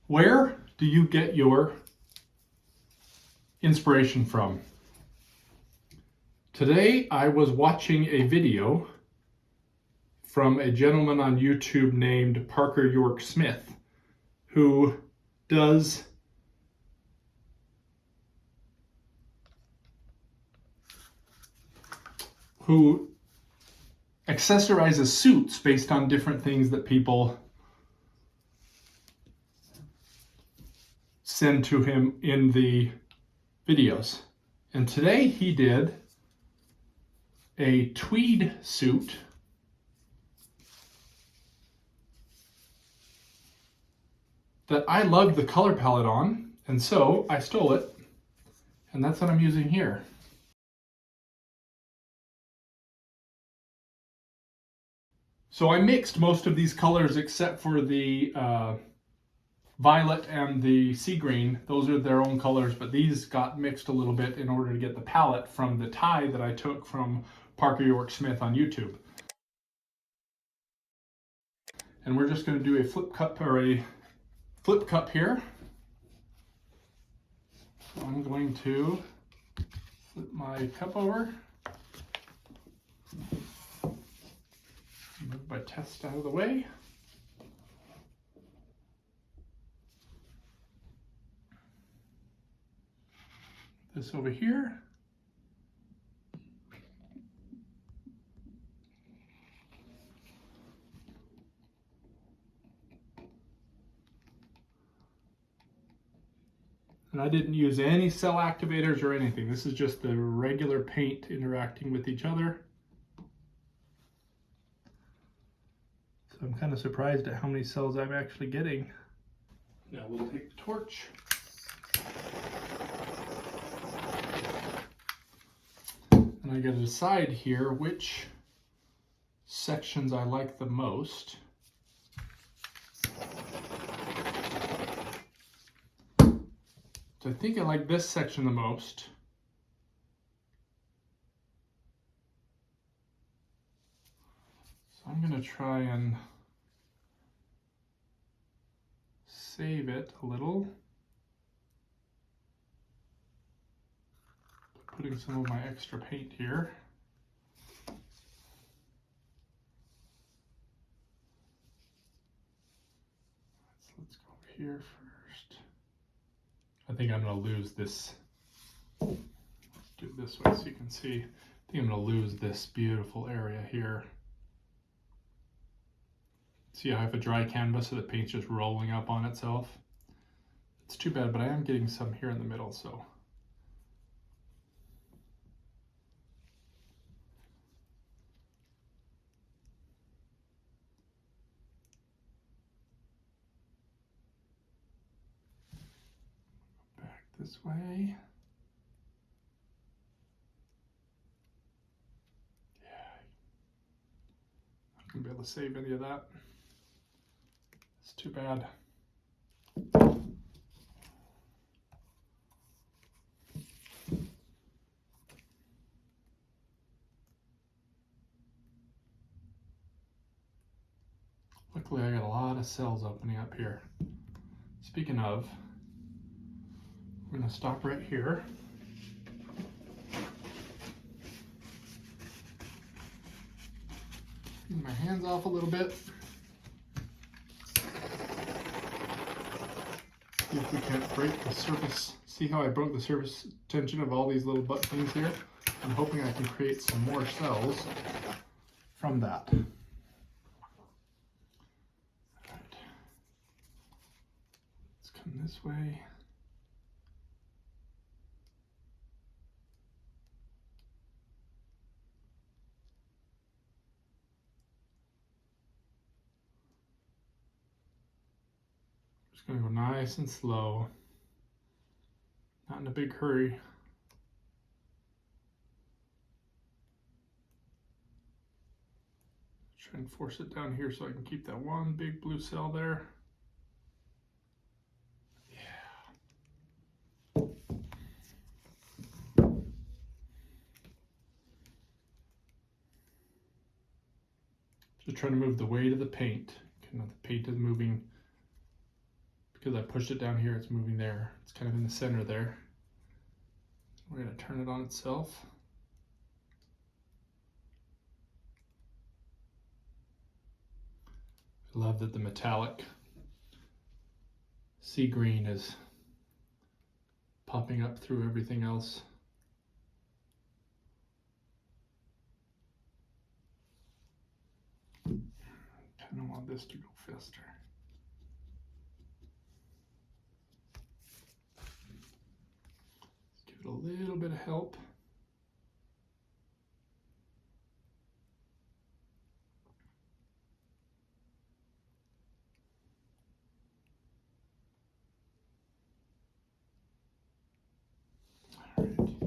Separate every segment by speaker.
Speaker 1: Where do you get your inspiration from? Today I was watching a video from a gentleman on YouTube named Parker York Smith, who accessorizes suits based on different things that people send to him in the videos. And today he did a tweed suit that I loved the color palette on, and so I stole it, and that's what I'm using here. So I mixed most of these colors except for the violet and the sea green. Those are their own colors, but these got mixed a little bit in order to get the palette from the tie that I took from Parker York Smith on YouTube. And we're just going to do a flip cup here. So I'm going to flip my cup over. Move my test out of the way. This over here. And I didn't use any cell activators or anything. This is just the regular paint interacting with each other. So I'm kind of surprised at how many cells I'm actually getting. Now we'll take the torch. And I got to decide here which sections I like the most. So I think I like this section the most. So I'm going to try and save it a little. Putting some of my extra paint here. Let's go over here first. I think I'm going to lose this. Do it this way so you can see. I think I'm going to lose this beautiful area here. See, I have a dry canvas, so the paint's just rolling up on itself. It's too bad, but I am getting some here in the middle, so. Back this way. Not gonna be able to save any of that. It's too bad. Luckily, I got a lot of cells opening up here. Speaking of, we're gonna stop right here. Get my hands off a little bit. See if we can't break the surface. See how I broke the surface tension of all these little butt things here? I'm hoping I can create some more cells from that. All right. Let's come this way. Just gonna go nice and slow. Not in a big hurry. Try and force it down here so I can keep that one big blue cell there. Yeah. Just trying to move the weight of the paint. Okay, now the paint is moving because I pushed it down here, it's moving there. It's kind of in the center there. We're going to turn it on itself. I love that the metallic sea green is popping up through everything else. Kind of want this to go faster. Let's give it a little bit of help. All right.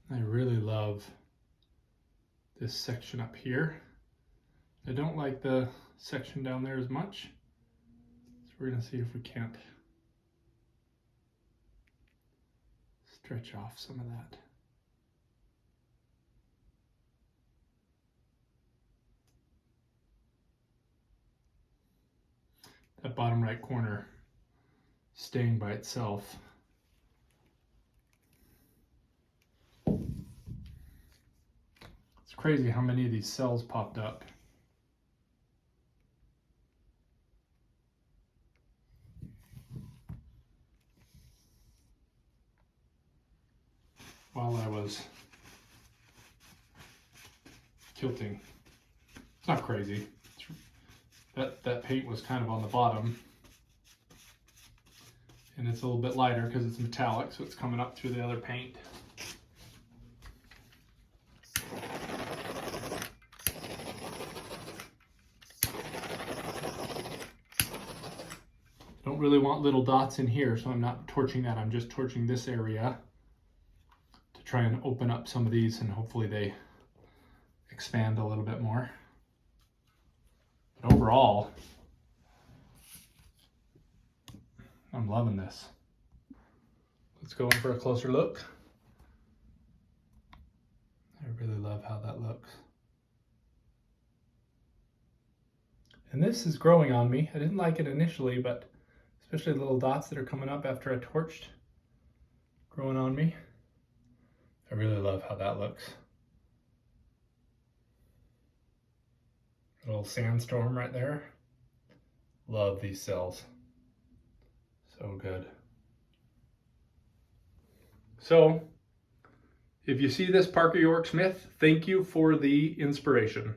Speaker 1: I really love this section up here. I don't like the section down there as much. So we're going to see if we can't stretch off some of that. That bottom right corner staying by itself. It's crazy how many of these cells popped up. While I was kilting. It's not crazy. That paint was kind of on the bottom. And it's a little bit lighter because it's metallic, so it's coming up through the other paint. Don't really want little dots in here, so I'm not torching that. I'm just torching this area to try and open up some of these, and hopefully they expand a little bit more. But overall, I'm loving this. Let's go in for a closer look. I really love how that looks. And this is growing on me. I didn't like it initially, but especially the little dots that are coming up after I torched, growing on me. I really love how that looks. A little sandstorm right there. Love these cells. So good. So, if you see this Parker York Smith, thank you for the inspiration.